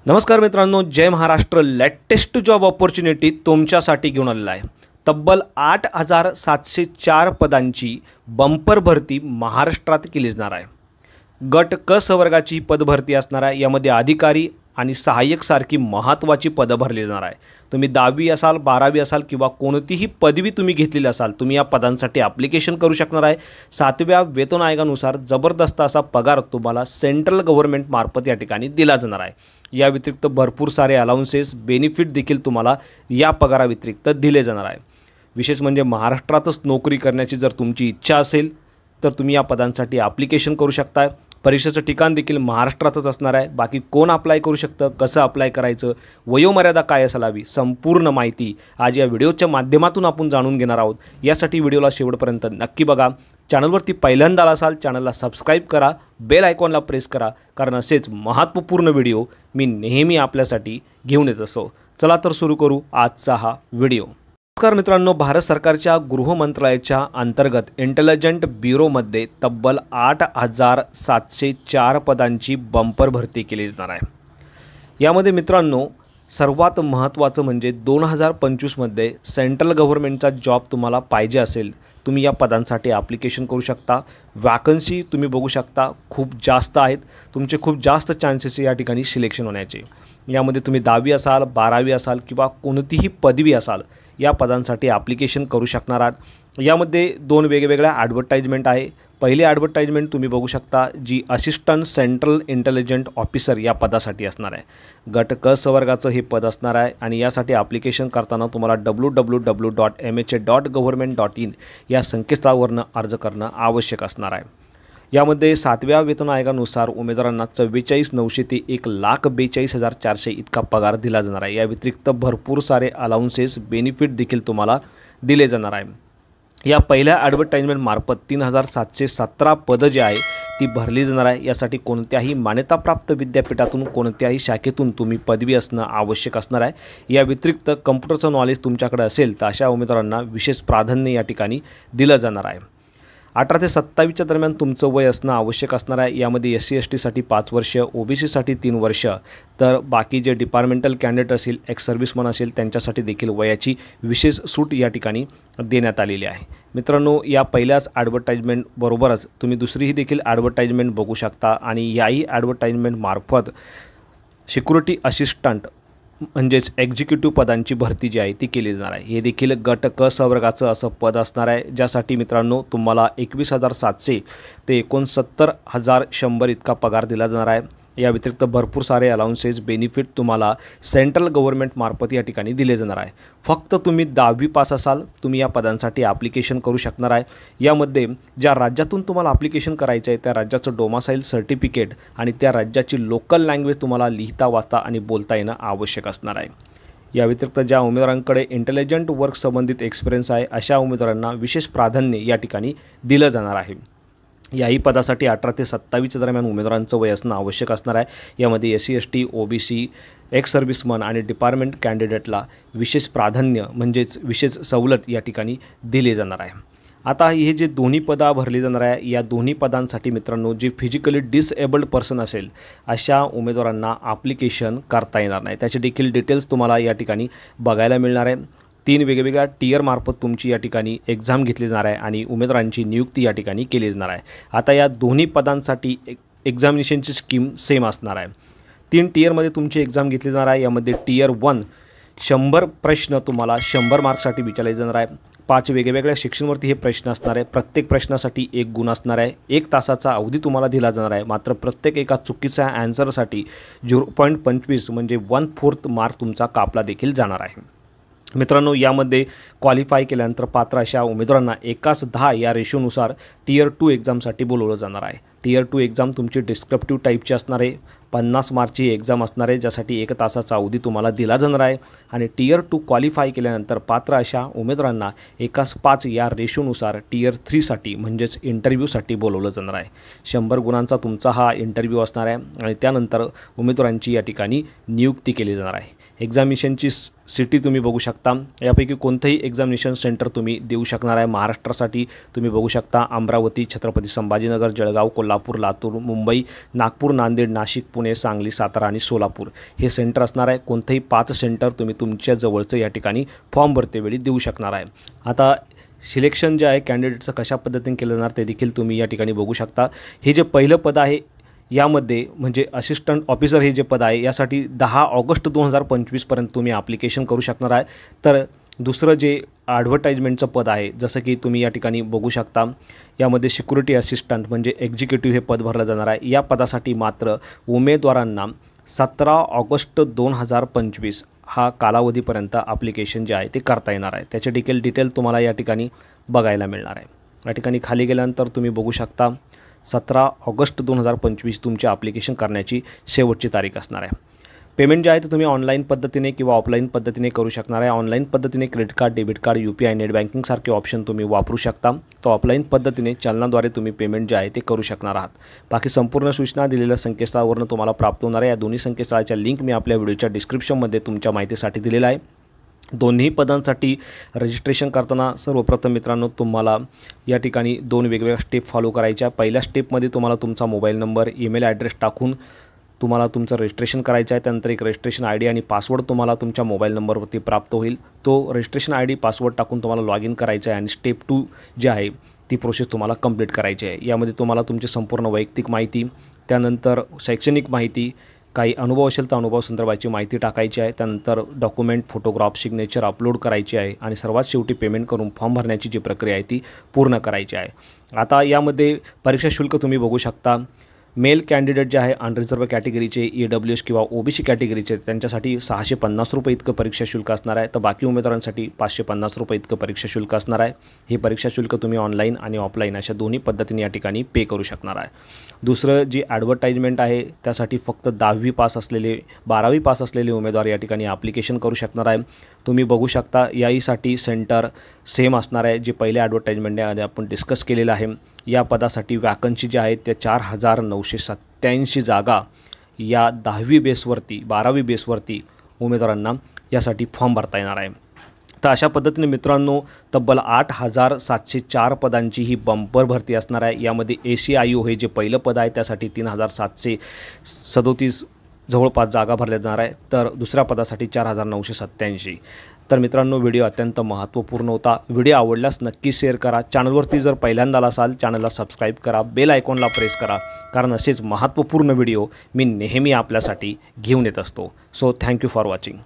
नमस्कार मित्रांनो, जय Maharashtra. Latest job opportunity तुमच्यासाठी घेऊन आलेला आहे. तब्बल 8,704 पदांची बंपर भरती महाराष्ट्रात केली जाणार आहे. गट क संवर्गाची पदभरती असणार आहे. यामध्ये अधिकारी आणि सहाय्यक सारखी महत्त्वाची पदं भरली जाणार आहे. तुम्ही 10वी असाल, 12वी असाल किंवा कोणतीही पदवी तुम्ही घेतलेली असाल, तुम्ही या पदांसाठी ॲप्लिकेशन करू शकणार आहे. 7व्या वेतन आयोगानुसार जबरदस्त असा पगार तुम्हाला सेंट्रल गव्हर्नमेंट मार्फत या ठिकाणी दिला जाणार आहे. या व्यतिरिक्त भरपूर सारे अलाउन्सेस, बेनिफिट देखील तुम्हाला या पगाराव्यतिरिक्त दिले जाणार आहे. विशेष म्हणजे महाराष्ट्रातच नोकरी करण्याची जर तुमची इच्छा असेल तर तुम्ही या पदांसाठी ॲप्लिकेशन करू शकता. परीक्षेचं ठिकाण देखील महाराष्ट्रातच असणार आहे. बाकी कोण अप्लाय करू शकतं, कसं अप्लाय करायचं, वयोमर्यादा काय असावी, संपूर्ण माहिती आज या व्हिडिओच्या माध्यमातून आपण जाणून घेणार आहोत. यासाठी व्हिडिओला शेवटपर्यंत नक्की बघा. चॅनलवरती पहिल्यांदा असाल, चॅनलला सबस्क्राईब करा, बेल आयकॉनला प्रेस करा, कारण असेच महत्त्वपूर्ण व्हिडिओ मी नेहमी आपल्यासाठी घेऊन येत असतो. चला तर सुरू करू आजचा हा व्हिडिओ. नमस्कार मित्रांनो, भारत सरकारच्या गृह मंत्रालयाच्या अंतर्गत इंटेलिजंट ब्युरोमध्ये तब्बल 8,704 पदांची बंपर भरती केली जाणार आहे. यामध्ये मित्रांनो सर्वात महत्त्वाचं म्हणजे 2025मध्ये सेंट्रल गव्हर्नमेंटचा जॉब तुम्हाला पाहिजे असेल, तुम्ही या पदांसाठी ॲप्लिकेशन करू शकता. वॅकन्सी तुम्ही बघू शकता खूप जास्त आहेत. तुमचे खूप जास्त चान्सेस या ठिकाणी सिलेक्शन होण्याचे. यामध्ये तुम्ही 10वी असाल, 12वी असाल किंवा कोणतीही पदवी असाल, या पदांसाठी ॲप्लिकेशन करू शकणार आहात. यामध्ये 2 वेगवेगळ्या ॲडव्हर्टाइजमेंट आहे. पहिली ॲडव्हर्टाइजमेंट तुम्ही बघू शकता, जी असिस्टंट सेंट्रल इंटेलिजंट ऑफिसर या पदासाठी असणार आहे. गट क संवर्गाचं हे पद असणार आहे आणि यासाठी ॲप्लिकेशन करताना तुम्हाला www.mha.government.in या संकेतस्थळावरून अर्ज करणं आवश्यक असणार आहे. यामध्ये 7व्या वेतन आयोगानुसार उमेदवारांना 44,900 ते 1,42,400 इतका पगार दिला जाणार आहे. या व्यतिरिक्त भरपूर सारे अलाउन्सेस, बेनिफिट देखील तुम्हाला दिले जाणार आहे. या पहिल्या ॲडव्हर्टाइजमेंट मार्फत 3,717 पदं जी आहे ती भरली जाणार आहे. यासाठी कोणत्याही मान्यताप्राप्त विद्यापीठातून, कोणत्याही शाखेतून तुम्ही पदवी असणं आवश्यक असणार आहे. या व्यतिरिक्त कम्प्युटरचं नॉलेज तुमच्याकडे असेल तर अशा उमेदवारांना विशेष प्राधान्य या ठिकाणी दिलं जाणार आहे. 18 ते 27च्या दरम्यान तुमचं वय असणं आवश्यक असणार आहे. यामध्ये SC ST साठी 5 वर्ष, OBC साठी 3 वर्ष, तर बाकी जे डिपार्टमेंटल कॅन्डिडेट असेल, एक्स सर्व्हिसमन असेल, त्यांच्यासाठी देखील वयाची विशेष सूट या ठिकाणी देण्यात आलेली आहे. मित्रांनो, या पहिल्याच ॲडव्हर्टाइजमेंट बरोबरच तुम्ही दुसरीही देखील ॲडव्हर्टाइजमेंट बघू शकता आणि याही ॲडव्हर्टाइजमेंट मार्फत सिक्युरिटी असिस्टंट म्हणजेच एक्झिक्युटिव्ह पदांची भरती जी आहे ती केली जाणार आहे. हे देखील गट क संवर्गाचं असं पद असणार आहे, ज्यासाठी मित्रांनो तुम्हाला 21,700 ते 69,100 इतका पगार दिला जाणार आहे. या व्यतिरिक्त भरपूर सारे अलाउन्सेस, बेनिफिट तुम्हाला सेंट्रल गव्हर्नमेंट मार्फत या ठिकाणी दिले जाणार आहे. फक्त तुम्ही 10वी पास असाल, तुम्ही या पदांसाठी ॲप्लिकेशन करू शकणार आहे. यामध्ये ज्या राज्यातून तुम्हाला ॲप्लिकेशन करायचं आहे त्या राज्याचं डोमासाईल सर्टिफिकेट आणि त्या राज्याची लोकल लँग्वेज तुम्हाला लिहिता, वाचता आणि बोलता येणं आवश्यक असणार आहे. या व्यतिरिक्त ज्या उमेदवारांकडे इंटेलिजंट वर्क संबंधित एक्सपिरियन्स आहे अशा उमेदवारांना विशेष प्राधान्य या ठिकाणी दिलं जाणार आहे. याही पदासाठी 18 ते 27च्या दरम्यान उमेदवारांचं वय असणं आवश्यक असणार आहे. यामध्ये SC ST, OBC, x serviceman आणि डिपार्टमेंट कॅन्डिडेटला विशेष प्राधान्य म्हणजेच विशेष सवलत या ठिकाणी दिली जाणार आहे. आता हे जे दोन्ही पदं भरली जाणार आहे, या दोन्ही पदांसाठी मित्रांनो जे फिजिकली डिसेबल्ड पर्सन असेल अशा उमेदवारांना ॲप्लिकेशन करता येणार नाही. त्याचे देखील डिटेल्स तुम्हाला या ठिकाणी बघायला मिळणार आहे. 3 वेगवेगळ्या टियरमार्फत तुमची या ठिकाणी एक्झाम घेतली जाणार आहे आणि उमेदवारांची नियुक्ती या ठिकाणी केली जाणार आहे. आता या दोन्ही पदांसाठी एक्झामिनेशनची स्कीम सेम असणार आहे. 3 टियरमध्ये तुमची एक्झाम घेतली जाणार आहे. यामध्ये टियर 1 100 प्रश्न तुम्हाला 100 मार्क्ससाठी विचारले जाणार आहे. 5 वेगवेगळ्या सेक्शनवरती हे प्रश्न असणार आहे. प्रत्येक प्रश्नासाठी 1 गुण असणार आहे. 1 तासाचा अवधी तुम्हाला दिला जाणार आहे. मात्र प्रत्येक एका चुकीच्या ॲन्सरसाठी 0.25 म्हणजे 1/4 मार्क तुमचा कापला देखील जाणार आहे. मित्रांनो, यामध्ये क्वालिफाय केल्यानंतर पात्र अशा उमेदवारांना 1:10 या रेशोनुसार टियर 2 एक्झामसाठी बोलवलं जाणार आहे. टियर 2 एक्झाम तुमची डिस्क्रिप्टिव्ह टाईपची असणार आहे. 50 मार्कची एक्झाम असणार आहे, ज्यासाठी 1 तासाचा अवधी तुम्हाला दिला जाणार आहे. आणि टियर 2 क्वालिफाय केल्यानंतर पात्र अशा उमेदवारांना 1:5 या रेशोनुसार टियर 3साठी म्हणजेच इंटरव्ह्यूसाठी बोलवलं जाणार आहे. 100 गुणांचा तुमचा हा इंटरव्ह्यू असणार आहे आणि त्यानंतर उमेदवारांची या ठिकाणी नियुक्ती केली जाणार आहे. एक्झामिनेशनची सिटी तुम्ही बघू शकता। यापैकी कोणतंही एक्झामिनेशन सेंटर तुम्ही देऊ शकणार आहे। महाराष्ट्रासाठी तुम्ही बघू शकता अमरावती, छत्रपती संभाजीनगर, जळगाव, कोल्हापूर, लातूर, मुंबई, नागपूर, नांदेड, नाशिक, पुणे, सांगली, सातारा आणि सोलापूर हे सेंटर असणार आहे। कोणतंही 5 सेंटर तुम्ही तुमच्या जवळचं या ठिकाणी फॉर्म भरतेवेळी देऊ शकणार आहे। आता सिलेक्शन जे आहे कॅन्डिडेटचं कशा पद्धतीने केलं जाणार ते देखील तुम्ही या ठिकाणी बघू शकता। हे जे पहिलं पद आहे यामध्ये म्हणजे असिस्टंट ऑफिसर हे जे पद आहे यासाठी 10 ऑगस्ट 2025 पर्यंत तुम्ही ॲप्लिकेशन करू शकणार आहे। तर दुसरं जे ॲडव्हर्टाइजमेंटचं पद आहे जसं की तुम्ही या ठिकाणी बघू शकता यामध्ये सिक्युरिटी असिस्टंट म्हणजे एक्झिक्युटिव्ह हे पद भरलं जाणार आहे। या पदासाठी मात्र उमेदवारांना 17 ऑगस्ट 2025 हा कालावधीपर्यंत ॲप्लिकेशन जे आहे ते करता येणार आहे। त्याचे डिटेल तुम्हाला या ठिकाणी बघायला मिळणार आहे। या ठिकाणी खाली गेल्यानंतर तुम्ही बघू शकता 17 ऑगस्ट 2025 तुमचे ॲप्लिकेशन करण्याची शेवटची तारीख असणार आहे। पेमेंट जे आहे ते तुम्ही ऑनलाईन पद्धतीने किंवा ऑफलाईन पद्धतीने करू शकणार आहे। ऑनलाईन पद्धतीने credit card, debit card, UPI, net बँकिंगसारखे ऑप्शन तुम्ही वापरू शकता। तो ऑफलाईन पद्धतीने चलनाद्वारे तुम्ही पेमेंट जे आहे ते करू शकणार आहात। बाकी संपूर्ण सूचना दिलेल्या संकेतस्थळावरून तुम्हाला प्राप्त होणार आहे। या दोन्ही संकेतस्थळाच्या लिंक मी आपल्या व्हिडिओच्या डिस्क्रिप्शनमध्ये तुमच्या माहितीसाठी दिलेला आहे। दोन्ही पदांसाठी रजिस्ट्रेशन करताना सर्वप्रथम मित्रांनो तुम्हाला या ठिकाणी 2 वेगवेगळ्या स्टेप फॉलो करायच्या। पहिल्या स्टेपमध्ये तुम्हाला तुमचा मोबाईल नंबर, ईमेल ॲड्रेस टाकून तुम्हाला तुमचं रजिस्ट्रेशन करायचं आहे। त्यानंतर एक रजिस्ट्रेशन ID आणि पासवर्ड तुम्हाला तुमच्या मोबाईल नंबरवरती प्राप्त होईल। तो रजिस्ट्रेशन ID पासवर्ड टाकून तुम्हाला लॉग इन करायचं आहे आणि स्टेप 2 जी आहे ती प्रोसेस तुम्हाला कंप्लीट करायची आहे। यामध्ये तुम्हाला तुमची संपूर्ण वैयक्तिक माहिती, त्यानंतर शैक्षणिक माहिती, काही अनुभव असेल तर अनुभव संदर्भाची माहिती टाकायची आहे। त्यानंतर डॉक्युमेंट, फोटोग्राफ, सिग्नेचर अपलोड करायची आहे आणि सर्वात शेवटी पेमेंट करून फॉर्म भरण्याची जी प्रक्रिया आहे ती पूर्ण करायची आहे। आता यामध्ये परीक्षा शुल्क तुम्ही बघू शकता। मेल कॅन्डिडेट जे आहे अनरिझर्व्ड कॅटेगरीचे, EWS किंवा OBC कॅटेगरीचे त्यांच्यासाठी 650 रुपये इतकं परीक्षा शुल्क असणार आहे। तर बाकी उमेदवारांसाठी 550 रुपये इतकं परीक्षा शुल्क असणार आहे। हे परीक्षा शुल्क तुम्ही ऑनलाईन आणि ऑफलाईन अशा दोन्ही पद्धतीने या ठिकाणी पे करू शकणार आहे। दुसरं जी ॲडव्हर्टाइजमेंट आहे त्यासाठी फक्त 10वी पास असलेले, 12वी पास असलेले उमेदवार या ठिकाणी ॲप्लिकेशन करू शकणार आहे। तुम्ही बघू शकता याहीसाठी सेंटर सेम असणार आहे जे पहिले ॲडव्हर्टाइजमेंटने आपण डिस्कस केलेलं आहे। या पदासाठी वॅकन्सी जी आहे त्या 4987 जागा या 10वी बेसवरती, 12वी बेसवरती उमेदवारांना यासाठी फॉर्म भरता येणार आहे। तर अशा पद्धतीने मित्रांनो तब्बल 8704 पदांची ही बंपर भरती असणार आहे। यामध्ये ACIO हे जे पहिलं पद आहे त्यासाठी 3737 जवळपास जागा भरल्या जाणार आहे। तर दुसऱ्या पदासाठी 4987। तर मित्रांनो व्हिडिओ अत्यंत महत्त्वपूर्ण होता। व्हिडिओ आवडल्यास नक्की शेअर करा। चॅनलवरती जर पहिल्यांदा असाल चॅनलला सबस्क्राईब करा, बेल आयकॉनला प्रेस करा, कारण असेच महत्त्वपूर्ण व्हिडिओ मी नेहमी आपल्यासाठी घेऊन येत असतो। So thank you for watching.